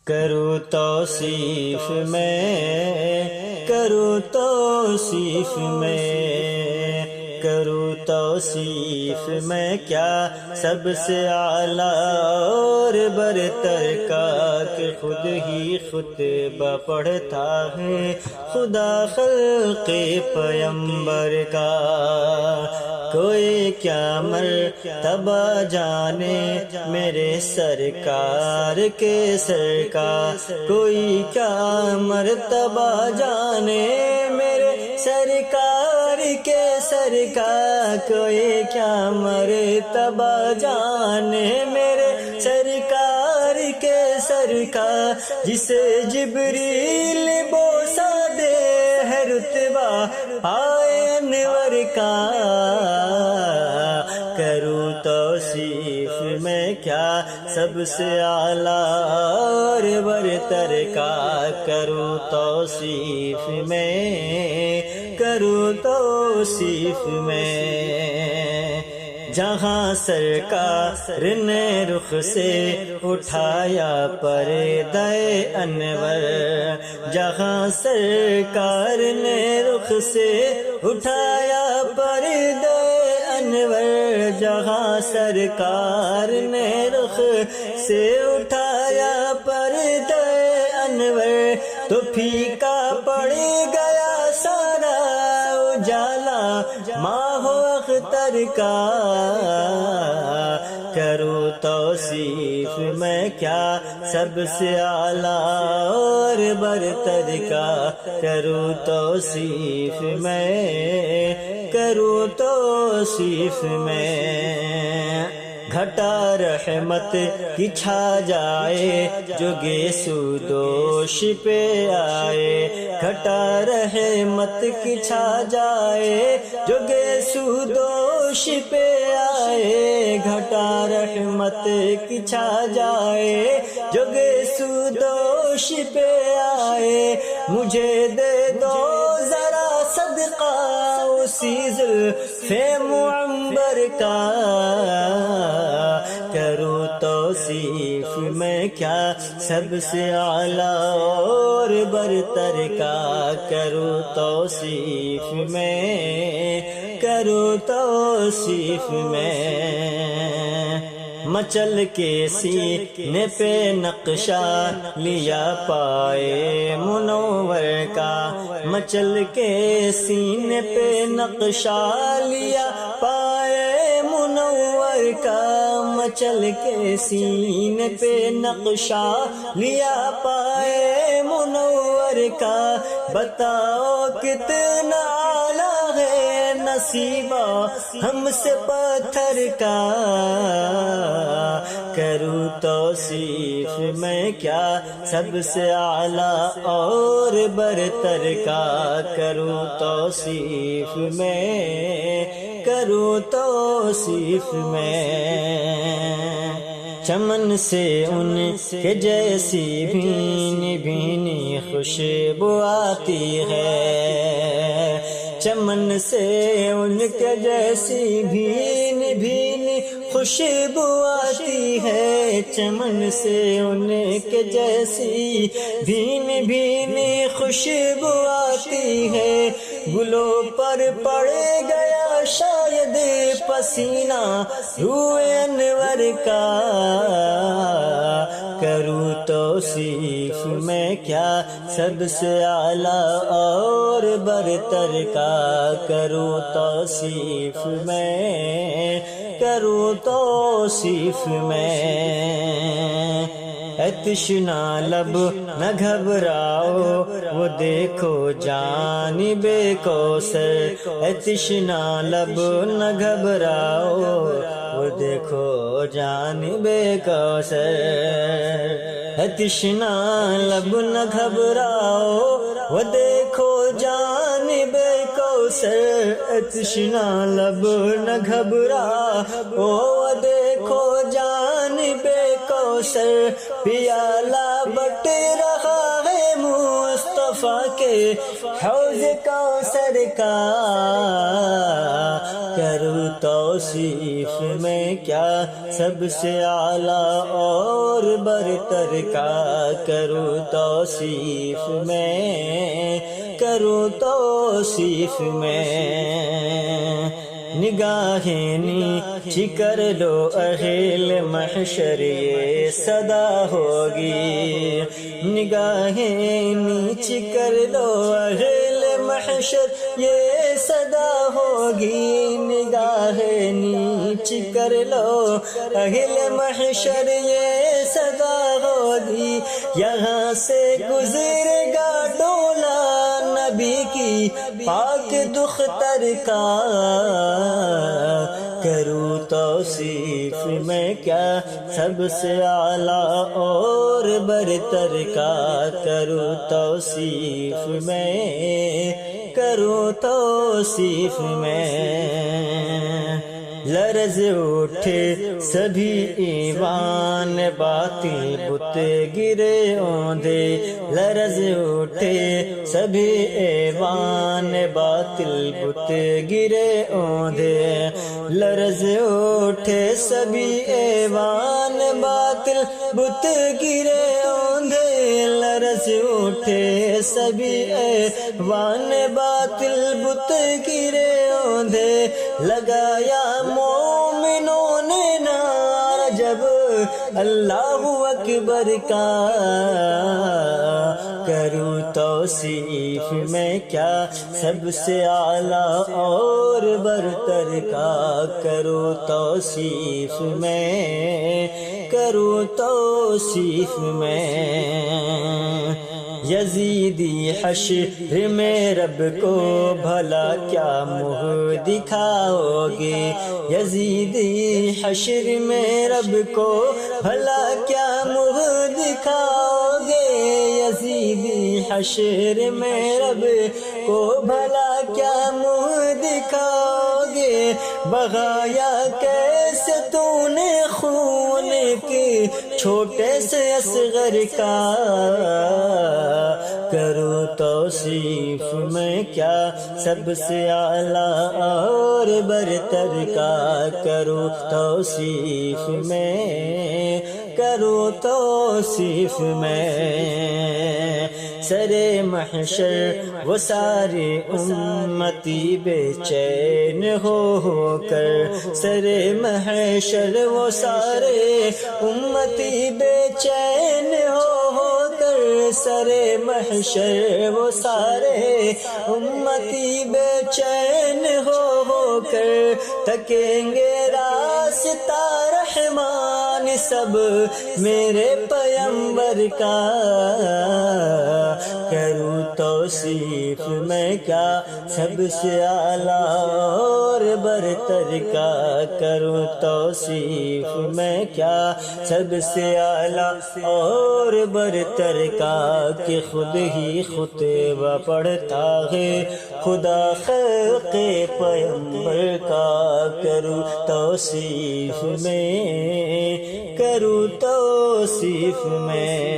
کروں توصیف میں، کروں توصیف میں، کروں توصیف میں، کیا سب سے اعلیٰ اور برتر کا کہ خود ہی خطبہ پڑھتا ہے خدا خلق پیمبر کا۔ کوئی کیا مرتبہ جانے میرے سرکار کے سر کا، کوئی کیا مرتبہ جانے میرے سرکار کے سر کا، کوئی کیا مرتبہ جانے میرے سرکار کے سر کا، جسے جبریل بوسہ دے ہے رتبہ آئے انور کا۔ کروں توصیف میں، کیا سب سے اعلیٰ اور برتر کا، کروں توصیف میں، کروں توصیف میں۔ جہاں سرکار نے رخ سے اٹھایا پردہ انور، جہاں سرکار نے رخ سے اٹھایا پردہ انور، جہاں سرکار نے رخ سے اٹھایا پردہ انور، تو پھیکا پڑ گیا سارا اجالا ماہ و اختر کا۔ کروں توصیف میں، کیا سب سے اعلیٰ اور برتر کا، کروں توصیف میں، کروں توصیف میں۔ گھٹا رحمت کی چھا جائے جو گیسو دوش پہ آئے، گھٹا رحمت کی چھا جائے جو گیسو دوش پہ آئے، گھٹا رحمت کی چھا جائے جو گیسو دوش پہ آئے، مجھے دے دو ذرا صدقہ اسی زلف معمبر کا۔ کروں توصیف میں، کیا سب سے اعلیٰ اور برتر کا، کروں توصیف میں، کروں توصیف میں۔ مچل کے سینے پہ نقشہ لیا پائے منور کا، مچل کے سینے پہ نقشہ لیا پائے منور کا، مچل کے سینے پہ نقشہ لیا پائے منور کا۔ بتاؤ کتنا اعلیٰ ہے نصیبہ ہم سے پتھر کا۔ کروں توصیف میں، کیا سب سے اعلیٰ اور برتر کا، کروں توصیف میں، کروں توصیف میں۔ چمن سے ان کے جیسی بھینی بھینی خوشبو آتی ہے، چمن سے ان کے جیسی بھینی بھینی خوشبو آتی ہے، چمن سے ان کے جیسی بھینی بھینی خوشبو آتی ہے، گلوں پر پڑ گیا شاید پسینہ روئے انور کا۔ کروں توصیف میں، کیا سب سے اعلیٰ اور برتر کا، کروں توصیف میں، کروں توصیف میں۔ اے تشنا لب نہ گھبراؤ وہ دیکھو جانب کوثر، اے تشنا لب نہ گھبراؤ وہ دیکھو جانب کوثر، اے تشنا لب نہ گھبراؤ وہ دیکھو جانب کوثر، اے تشنا لب نہ گھبراؤ وہ دیکھو جانب کوثر، پیالہ بٹ رہا ہے مصطفیٰ کے حوض کوثر کا۔ کروں توصیف میں کیا سب سے اعلیٰ اور برتر کا کروں توصیف میں کروں توصیف میں نگاہیں نیچی کر لو اہل محشر یہ صدا ہوگی نگاہیں نیچی کر لو اہل محشر یہ صدا ہوگی نگاہیں نیچی کر لو اہل محشر یہ صدا ہوگی یہاں سے گزرے گا ڈولا نبی کی پاک دختر کا کروں توصیف میں کیا سب سے اعلیٰ اور برتر کا کروں توصیف میں کروں توصیف میں لرز اٹھے سبھی ایوان باطل بت گرے اوندے لرز اٹھے سبھی ایوان باطل بت گرے اوندے لرز اٹھے سبھی ایوان باطل بت گرے اوندے لرز اٹھے سبھی ایوان باطل بت گرے اوندے لگایا مومنوں نے نعرہ جب اللہ اکبر کا کروں توصیف میں کیا سب سے اعلیٰ اور برتر کا کروں توصیف میں کروں توصیف میں یزیدی حشر میں رب کو بھلا کیا منہ دکھاؤ گے یزیدی حشر میں رب کو بھلا کیا منہ دکھاؤ گے یزیدی حشر میں رب کو بھلا کیا منہ دکھاؤ گے بغایا کیسے تو نے خون کے چھوٹے سے اصغر کا کروں توصیف میں کیا سب سے اعلیٰ اور برتر کا کروں توصیف میں کروں توصیف میں سر محشر وہ سارے امتی بے چین ہو کر سر محشر وہ سارے امتی بے چین ہو کر سر محشر وہ سارے امتی بے چین ہو کر تکیں گے راستہ رحمان سب میرے پیمبر کا کروں توصیف میں کیا سب سے اعلیٰ اور برتر کا کروں توصیف میں کیا سب سے اعلیٰ اور برتر کا کہ خود ہی خطبہ پڑھتا ہے خدا خلق پیمبر کا کروں توصیف میں کروں توصیف میں